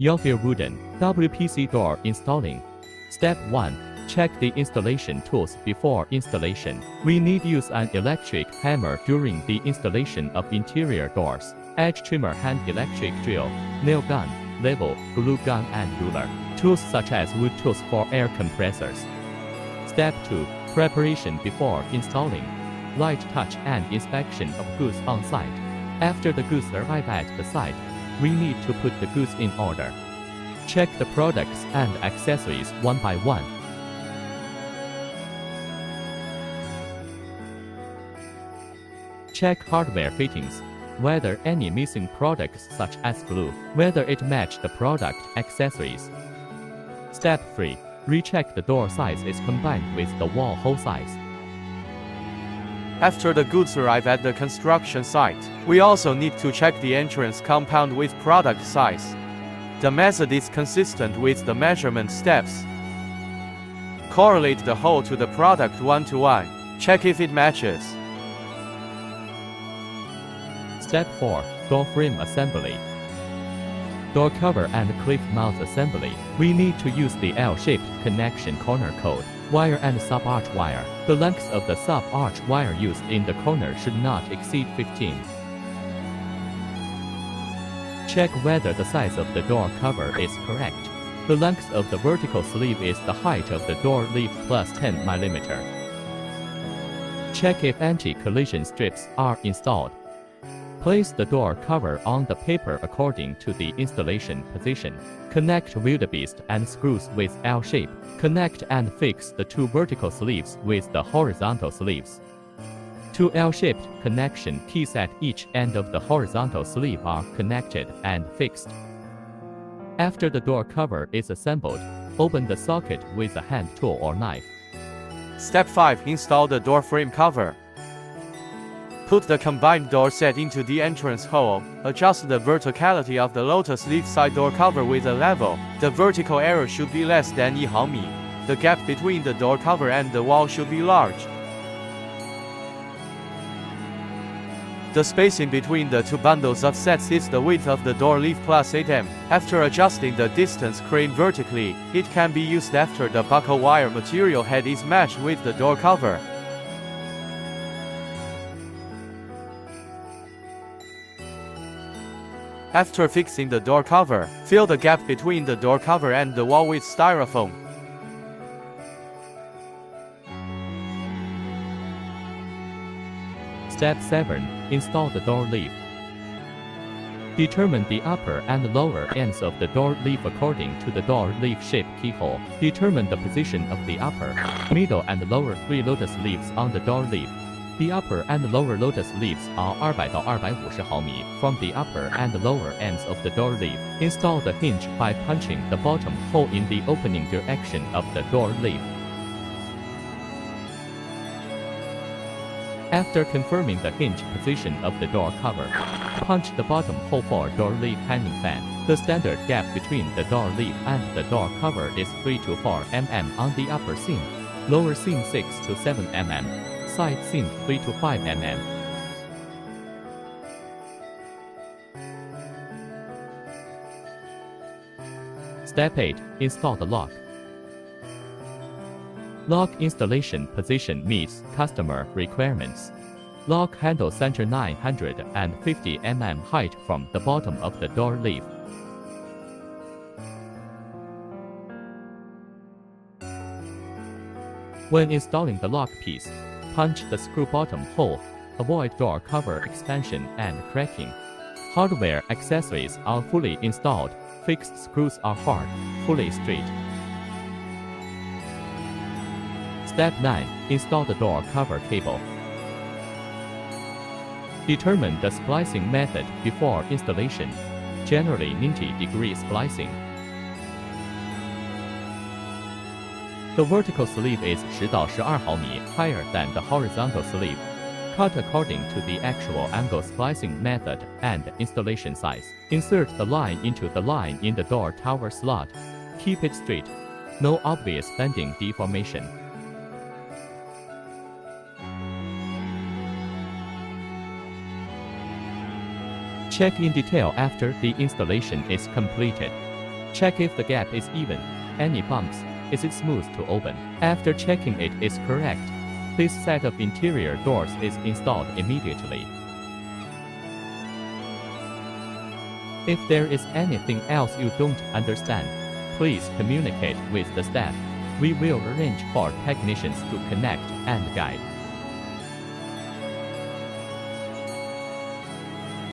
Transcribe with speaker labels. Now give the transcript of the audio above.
Speaker 1: Yafeier wooden WPC door installing. Step 1. Check the installation tools before installation. We need use an electric hammer during the installation of interior doors. Edge trimmer, hand electric drill, nail gun, level, glue gun and ruler. Tools such as wood tools for air compressors. Step 2. Preparation before installing. Light touch and inspection of goods on site. After the goods arrive at the site, we need to put the goods in order. Check the products and accessories one by one. Check hardware fittings, whether any missing products such as glue, whether it match the product accessories. Step 3. Recheck the door size is combined with the wall hole size.
Speaker 2: After the goods arrive at the construction site, we also need to check the entrance compound with product size. The method is consistent with the measurement steps. Correlate the hole to the product one-to-one. Check if it matches.
Speaker 1: Step 4. Door frame assembly. Door cover and clip mount assembly. We need to use the L-shaped connection corner code, wire and sub-arch wire. The length of the sub-arch wire used in the corner should not exceed 15. Check whether the size of the door cover is correct. The length of the vertical sleeve is the height of the door leaf plus 10 mm. Check if anti-collision strips are installed. Place the door cover on the paper according to the installation position. Connect wildebeest and screws with L shape. Connect and fix the two vertical sleeves with the horizontal sleeves. Two L-shaped connection keys at each end of the horizontal sleeve are connected and fixed. After the door cover is assembled, open the socket with a hand tool or knife.
Speaker 2: Step 5. Install the door frame cover. Put the combined door set into the entrance hole. Adjust the verticality of the lotus leaf side door cover with a level. The vertical error should be less than 1 毫米. The gap between the door cover and the wall should be large. The spacing between the two bundles of sets is the width of the door leaf plus 8 m. After adjusting the distance crane vertically, it can be used after the buckle wire material head is matched with the door cover. After fixing the door cover, fill the gap between the door cover and the wall with styrofoam.
Speaker 1: Step 7. Install the door leaf. Determine the upper and lower ends of the door leaf according to the door leaf shape keyhole. Determine the position of the upper, middle and lower 3 lotus leaves on the door leaf. The upper and lower lotus leaves are 200 到250毫米 from the upper and lower ends of the door leaf. Install the hinge by punching the bottom hole in the opening direction of the door leaf. After confirming the hinge position of the door cover, punch the bottom hole for door leaf hanging fan. The standard gap between the door leaf and the door cover is 3 to 4 mm on the upper seam, lower seam 6 to 7 mm, side seam 3 to 5 mm. Step 8. Install the lock. Lock installation position meets customer requirements. Lock handle center 950 mm height from the bottom of the door leaf. When installing the lock piece, punch the screw bottom hole. Avoid door cover expansion and cracking. Hardware accessories are fully installed. Fixed screws are hard, fully straight. Step 9. Install the door cover cable. Determine the splicing method before installation, generally 90-degree splicing. The vertical sleeve is 10 到12毫米 higher than the horizontal sleeve. Cut according to the actual angle splicing method and installation size. Insert the line into the line in the door tower slot. Keep it straight. No obvious bending deformation. Check in detail after the installation is completed. Check if the gap is even. Any bumps, is it smooth to open? After checking it is correct, this set of interior doors is installed immediately. If there is anything else you don't understand, please communicate with the staff. We will arrange for technicians to connect and guide.